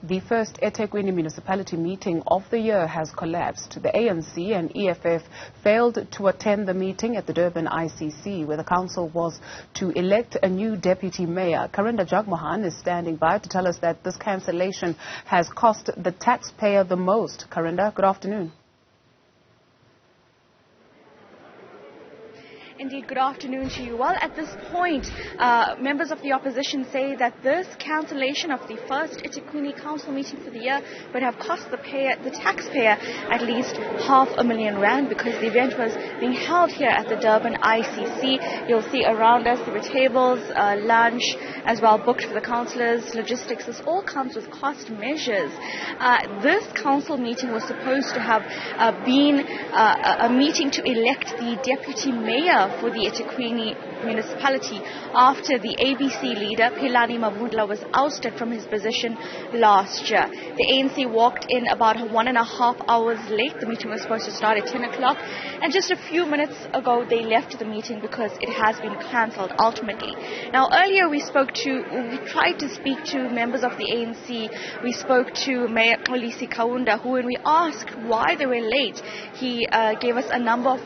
The first eThekwini Municipality meeting of the year has collapsed. The ANC and EFF failed to attend the meeting at the Durban ICC, where the council was to elect a new deputy mayor. Karinda Jagmohamn is standing by to tell us that this cancellation has cost the taxpayer the most. Karinda, good afternoon. Indeed, good afternoon to you. Well, at this point, members of the opposition say that this cancellation of the first eThekwini council meeting for the year would have cost the taxpayer at least R500,000 because the event was being held here at the Durban ICC. You'll see around us there were tables, lunch as well booked for the councillors, logistics. This all comes with cost measures. This council meeting was supposed to have been a meeting to elect the deputy mayor for the eThekwini Municipality after the ABC leader Philani Mavundla was ousted from his position last year. The ANC walked in about 1.5 hours late. The meeting was supposed to start at 10 o'clock, and just a few minutes ago they left the meeting because it has been cancelled ultimately. Now, earlier we tried to speak to members of the ANC. We spoke to Mayor Xolisi Kaunda, who, when we asked why they were late, he gave us a number of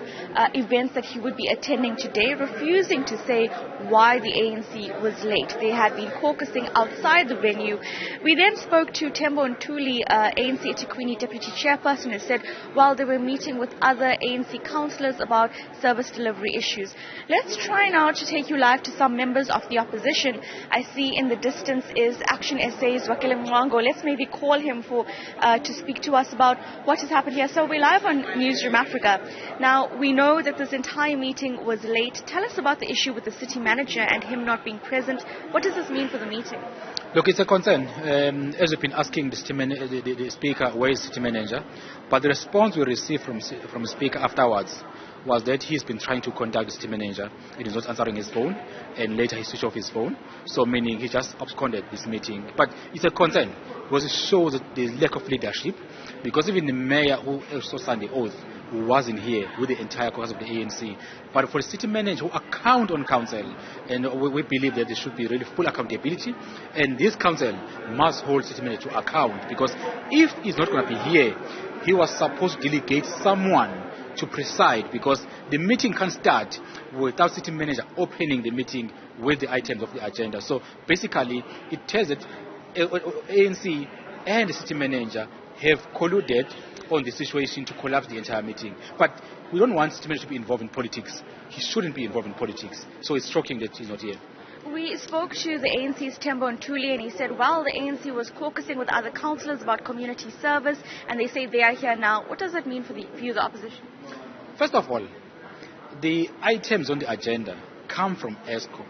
events that he would be attending today, refusing to say why the ANC was late. They had been caucusing outside the venue. We then spoke to Tembo Ntuli, ANC eThekwini deputy chairperson, who said while they were meeting with other ANC councillors about service delivery issues. Let's try now to take you live to some members of the opposition. I see in the distance is Action SA's Wakile Mwango. Let's maybe call him to speak to us about what has happened here. So we're live on Newzroom Afrika. Now, we know that this entire meeting was late. Tell us about the issue with the city manager and him not being present. What does this mean for the meeting? Look, it's a concern. As we've been asking the Speaker, where is the city manager? But the response we received from the Speaker afterwards was that he's been trying to contact the city manager. He is not answering his phone, and later he switched off his phone. So meaning he just absconded this meeting. But it's a concern because it shows that there's lack of leadership. Because even the mayor who also signed the oath wasn't here with the entire caucus of the ANC. But for the city manager who account on council, and we believe that there should be really full accountability, and this council must hold city manager to account, because if he's not going to be here, he was supposed to delegate someone to preside, because the meeting can't start without city manager opening the meeting with the items of the agenda. So basically, it tells that ANC and the city manager have colluded on the situation to collapse the entire meeting. But we don't want city manager to be involved in politics. He shouldn't be involved in politics. So it's shocking that he's not here. We spoke to the ANC's Tembo Ntuli, and he said, well, the ANC was caucusing with other councillors about community service, and they say they are here now. What does that mean for you, the opposition? First of all, the items on the agenda come from ESCO.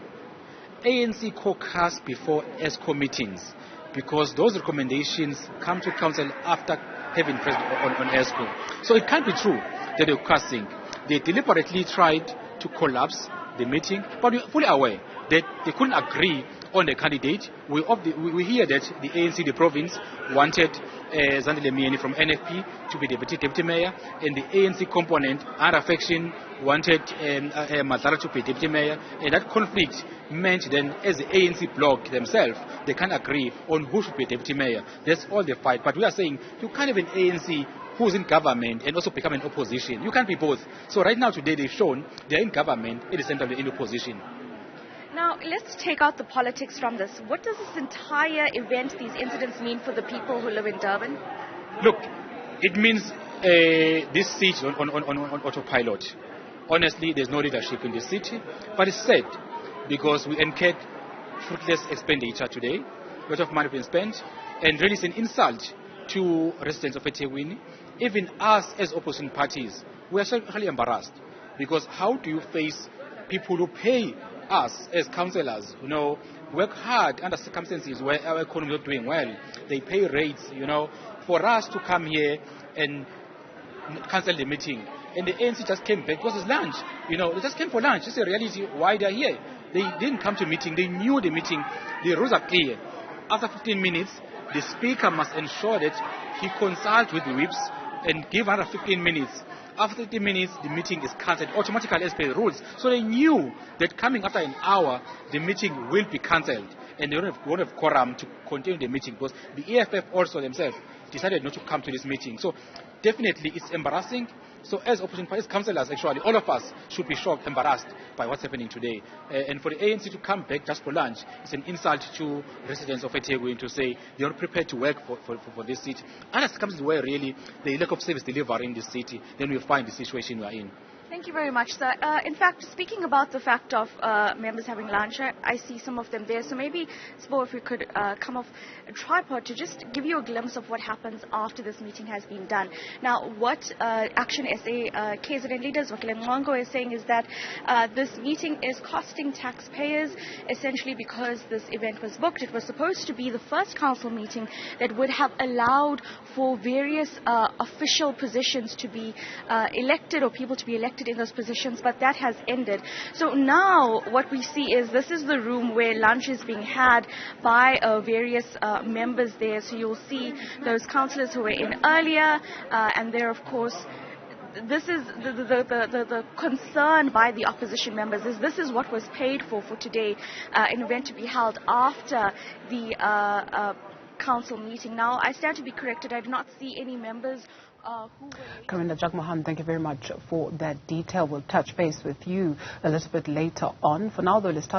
ANC caucus before ESCO meetings, because those recommendations come to council after having present on ESCO. So it can't be true that they're caucusing. They deliberately tried to collapse the meeting, but we're fully aware that they couldn't agree on the candidate. We hear that the ANC, the province, wanted Zandile Mieni from NFP to be deputy mayor, and the ANC component, other faction, wanted Mazara to be deputy mayor, and that conflict meant then, as the ANC bloc themselves, they can't agree on who should be deputy mayor. That's all the fight. But we are saying you can't have an ANC who's in government and also become an opposition. You can't be both. So right now, today, they've shown they're in government, at the same time they're in opposition. Now, let's take out the politics from this. What does this entire event, these incidents, mean for the people who live in Durban? Look, it means this seat on autopilot. Honestly, there's no leadership in this city, but it's sad because we incurred fruitless expenditure today. A lot of money being spent, and really it's an insult to residents of eThekwini. Even us as opposition parties, we are certainly embarrassed, because how do you face people who pay us as councillors, work hard under circumstances where our economy is not doing well? They pay rates, for us to come here and cancel the meeting. And the ANC just came back because it's lunch. They just came for lunch. It's a reality why they're here. They didn't come to meeting. They knew the meeting. The rules are clear. After 15 minutes, the speaker must ensure that he consults with the whips and give another 15 minutes. After 30 minutes, the meeting is cancelled automatically as per the rules. So they knew that coming after an hour, the meeting will be cancelled. and they don't have quorum to continue the meeting because the EFF also themselves decided not to come to this meeting. So definitely it's embarrassing. So as opposition parties, councillors, actually, all of us should be shocked, embarrassed by what's happening today. And for the ANC to come back just for lunch, it's an insult to residents of eThekwini to say they are prepared to work for this city. Unless it comes to where really the lack of service delivery in this city, then we'll find the situation we are in. Thank you very much, sir. In fact, speaking about the fact of members having lunch, I see some of them there. So maybe, Spo, if we could come off a tripod to just give you a glimpse of what happens after this meeting has been done. Now, what Action SA KZN leaders, Wakile Mwango, is saying is that this meeting is costing taxpayers, essentially because this event was booked. It was supposed to be the first council meeting that would have allowed for various official positions to be elected, or people to be elected in those positions, but that has ended. So now what we see is this is the room where lunch is being had by various members there. So you'll see those councillors who were in earlier, and there, of course, this is the concern by the opposition members is this is what was paid for today, an event to be held after the council meeting. Now, I stand to be corrected. I do not see any members who were... Karinda Jagmohamn, thank you very much for that detail. We'll touch base with you a little bit later on. For now, though, let's tell you